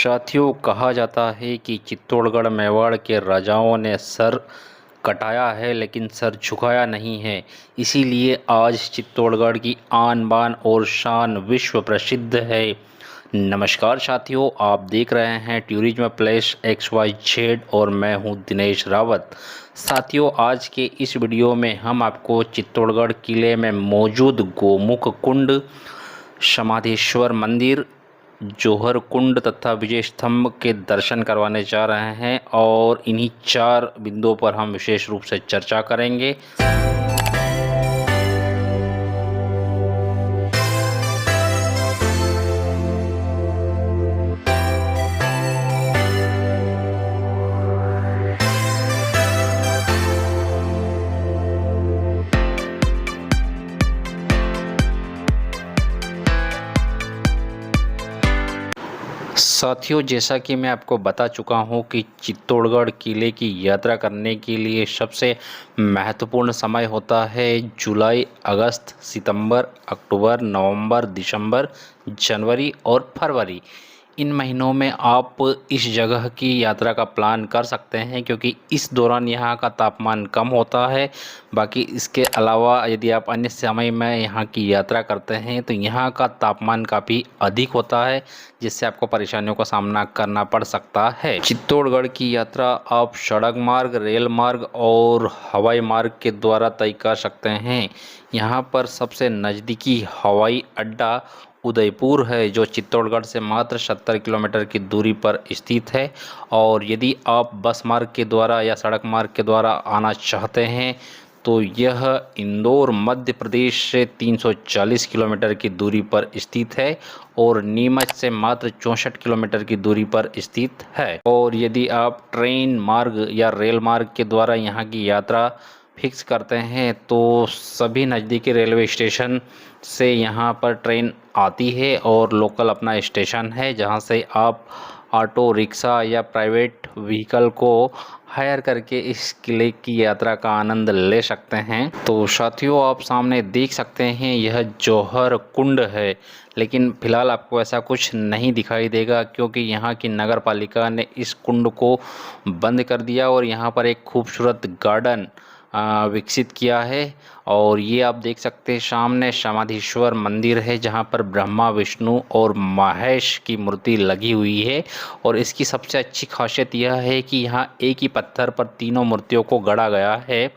साथियों, कहा जाता है कि चित्तौड़गढ़ मेवाड़ के राजाओं ने सर कटाया है लेकिन सर झुकाया नहीं है। इसीलिए आज चित्तौड़गढ़ की आन बान और शान विश्व प्रसिद्ध है। नमस्कार साथियों, आप देख रहे हैं टूरिज्म प्लेस XYZ और मैं हूं दिनेश रावत। साथियों, आज के इस वीडियो में हम आपको चित्तौड़गढ़ किले में मौजूद गोमुख कुंड, समाधेश्वर मंदिर, जौहर कुंड तथा विजय स्तंभ के दर्शन करवाने जा रहे हैं और इन्हीं 4 बिंदुओं पर हम विशेष रूप से चर्चा करेंगे। साथियों, जैसा कि मैं आपको बता चुका हूं कि चित्तौड़गढ़ किले की यात्रा करने के लिए सबसे महत्वपूर्ण समय होता है जुलाई, अगस्त, सितंबर, अक्टूबर, नवंबर, दिसंबर, जनवरी और फरवरी। इन महीनों में आप इस जगह की यात्रा का प्लान कर सकते हैं क्योंकि इस दौरान यहाँ का तापमान कम होता है। बाकी इसके अलावा यदि आप अन्य समय में यहाँ की यात्रा करते हैं तो यहाँ का तापमान काफ़ी अधिक होता है, जिससे आपको परेशानियों का सामना करना पड़ सकता है। चित्तौड़गढ़ की यात्रा आप सड़क मार्ग, रेल मार्ग और हवाई मार्ग के द्वारा तय कर सकते हैं। यहाँ पर सबसे नज़दीकी हवाई अड्डा उदयपुर है, जो चित्तौड़गढ़ से मात्र 70 किलोमीटर की दूरी पर स्थित है। और यदि आप बस मार्ग के द्वारा या सड़क मार्ग के द्वारा आना चाहते हैं तो यह इंदौर मध्य प्रदेश से 340 किलोमीटर की दूरी पर स्थित है और नीमच से मात्र 64 किलोमीटर की दूरी पर स्थित है। और यदि आप ट्रेन मार्ग या रेल मार्ग के द्वारा यहाँ की यात्रा फिक्स करते हैं तो सभी नज़दीकी रेलवे स्टेशन से यहाँ पर ट्रेन आती है और लोकल अपना स्टेशन है, जहाँ से आप ऑटो रिक्शा या प्राइवेट व्हीकल को हायर करके इस किले की यात्रा का आनंद ले सकते हैं। तो साथियों, आप सामने देख सकते हैं यह जौहर कुंड है, लेकिन फ़िलहाल आपको ऐसा कुछ नहीं दिखाई देगा क्योंकि यहाँ की नगर पालिका ने इस कुंड को बंद कर दिया और यहाँ पर एक खूबसूरत गार्डन विकसित किया है। और ये आप देख सकते हैं सामने समाधेश्वर मंदिर है, जहाँ पर ब्रह्मा, विष्णु और महेश की मूर्ति लगी हुई है। और इसकी सबसे अच्छी खासियत यह है कि यहाँ एक ही पत्थर पर तीनों मूर्तियों को गढ़ा गया है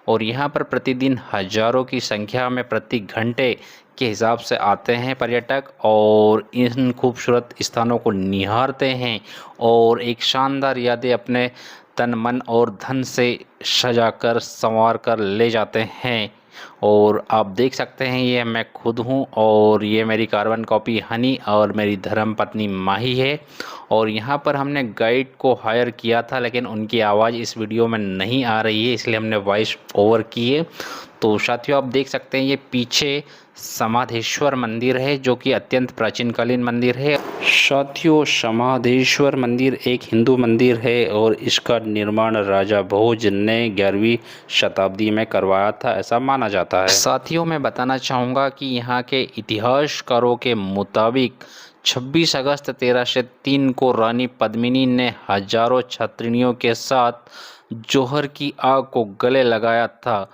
और यहाँ पर प्रतिदिन हजारों की संख्या में प्रति घंटे के हिसाब से आते हैं पर्यटक और इन खूबसूरत स्थानों को निहारते हैं और एक शानदार यादें अपने तन, मन और धन से सजाकर संवार कर ले जाते हैं। और आप देख सकते हैं ये मैं खुद हूँ और ये मेरी कार्बन कॉपी हनी और मेरी धर्मपत्नी माही है। और यहाँ पर हमने गाइड को हायर किया था, लेकिन उनकी आवाज़ इस वीडियो में नहीं आ रही है, इसलिए हमने वॉइस ओवर की है। तो साथियों, आप देख सकते हैं ये पीछे समाधेश्वर मंदिर है, जो कि अत्यंत प्राचीनकालीन मंदिर है। साथियों, समाधेश्वर मंदिर एक हिंदू मंदिर है और इसका निर्माण राजा भोज ने 11वीं शताब्दी में करवाया था, ऐसा माना जाता है। साथियों, मैं बताना चाहूँगा कि यहाँ के इतिहासकारों के मुताबिक 26 अगस्त 1303 को रानी पद्मिनी ने हजारों क्षत्रियों के साथ जौहर की आग को गले लगाया था।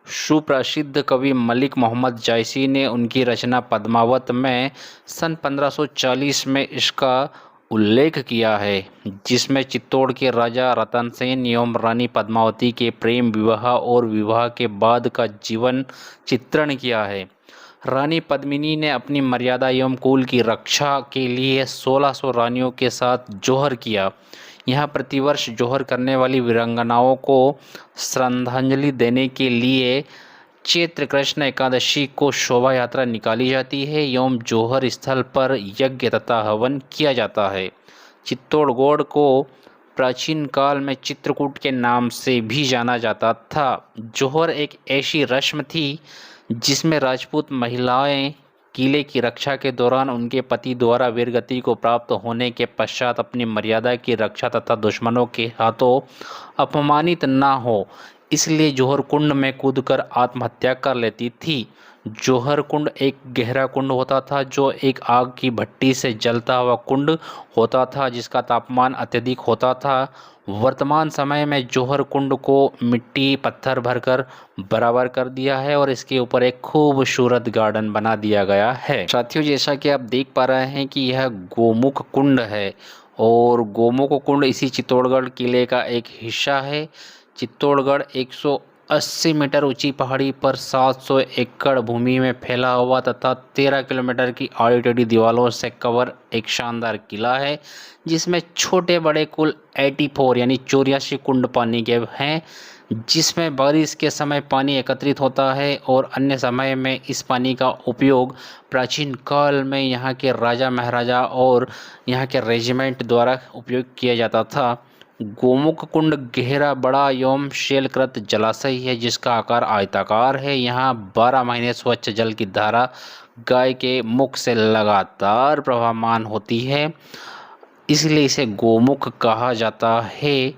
सुप्रसिद्ध कवि मलिक मोहम्मद जायसी ने उनकी रचना पद्मावत में सन 1540 में इसका उल्लेख किया है, जिसमें चित्तौड़ के राजा रतन सेन एवं रानी पद्मावती के प्रेम विवाह और विवाह के बाद का जीवन चित्रण किया है। रानी पद्मिनी ने अपनी मर्यादा एवं कुल की रक्षा के लिए 1600 रानियों के साथ जौहर किया। यहाँ प्रतिवर्ष जौहर करने वाली वीरांगनाओं को श्रद्धांजलि देने के लिए चैत्र कृष्ण एकादशी को शोभा यात्रा निकाली जाती है एवं जौहर स्थल पर यज्ञ तथा हवन किया जाता है। चित्तौड़गढ़ को प्राचीन काल में चित्रकूट के नाम से भी जाना जाता था। जौहर एक ऐसी रस्म थी जिसमें राजपूत महिलाएं किले की रक्षा के दौरान उनके पति द्वारा वीरगति को प्राप्त होने के पश्चात अपनी मर्यादा की रक्षा तथा दुश्मनों के हाथों अपमानित न हो, इसलिए जौहर कुंड में कूदकर आत्महत्या कर लेती थी। जौहर कुंड एक गहरा कुंड होता था जो एक आग की भट्टी से जलता हुआ कुंड होता था जिसका तापमान अत्यधिक होता था। वर्तमान समय में जौहर कुंड को मिट्टी पत्थर भरकर बराबर कर दिया है और इसके ऊपर एक खूबसूरत गार्डन बना दिया गया है। साथियों, जैसा कि आप देख पा रहे हैं कि यह गोमुख कुंड है और गोमुख कुंड इसी चित्तौड़गढ़ किले का एक हिस्सा है। चित्तौड़गढ़ 180 मीटर ऊंची पहाड़ी पर 700 एकड़ भूमि में फैला हुआ तथा 13 किलोमीटर की आड़ी टेढ़ी दीवारों से कवर एक शानदार किला है जिसमें छोटे बड़े कुल 84 यानी 84 कुंड पानी के हैं, जिसमें बारिश के समय पानी एकत्रित होता है और अन्य समय में इस पानी का उपयोग प्राचीन काल में यहाँ के राजा महाराजा और यहाँ के रेजिमेंट द्वारा उपयोग किया जाता था। गोमुख कुंड गहरा बड़ा एवं शैलकृत जलाशय है जिसका आकार आयताकार है। यहाँ 12 महीने स्वच्छ जल की धारा गाय के मुख से लगातार प्रवाहमान होती है, इसलिए इसे गोमुख कहा जाता है।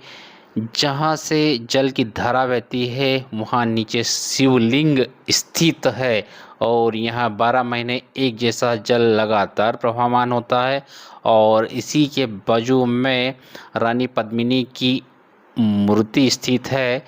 जहाँ से जल की धारा बहती है वहाँ नीचे शिवलिंग स्थित है और यहाँ 12 महीने एक जैसा जल लगातार प्रवाहमान होता है और इसी के बाजू में रानी पद्मिनी की मूर्ति स्थित है।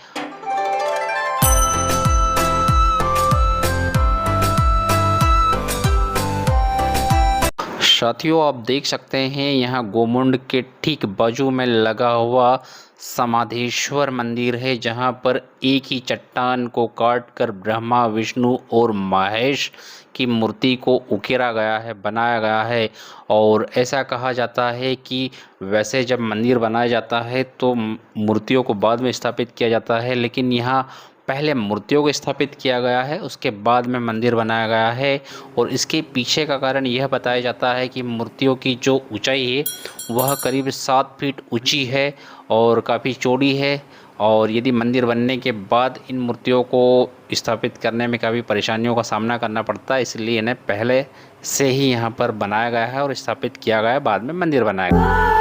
साथियों, आप देख सकते हैं यहाँ गोमुंड के ठीक बाजू में लगा हुआ समाधेश्वर मंदिर है जहाँ पर एक ही चट्टान को काटकर ब्रह्मा विष्णु और महेश की मूर्ति को उकेरा गया है, बनाया गया है। और ऐसा कहा जाता है कि वैसे जब मंदिर बनाया जाता है तो मूर्तियों को बाद में स्थापित किया जाता है, लेकिन यहाँ पहले मूर्तियों को स्थापित किया गया है, उसके बाद में मंदिर बनाया गया है। और इसके पीछे का कारण यह बताया जाता है कि मूर्तियों की जो ऊंचाई है वह करीब 7 फीट ऊंची है और काफ़ी चौड़ी है और यदि मंदिर बनने के बाद इन मूर्तियों को स्थापित करने में काफ़ी परेशानियों का सामना करना पड़ता है, इसलिए इन्हें पहले से ही यहाँ पर बनाया गया है और स्थापित किया गया है, बाद में मंदिर बनाया गया है।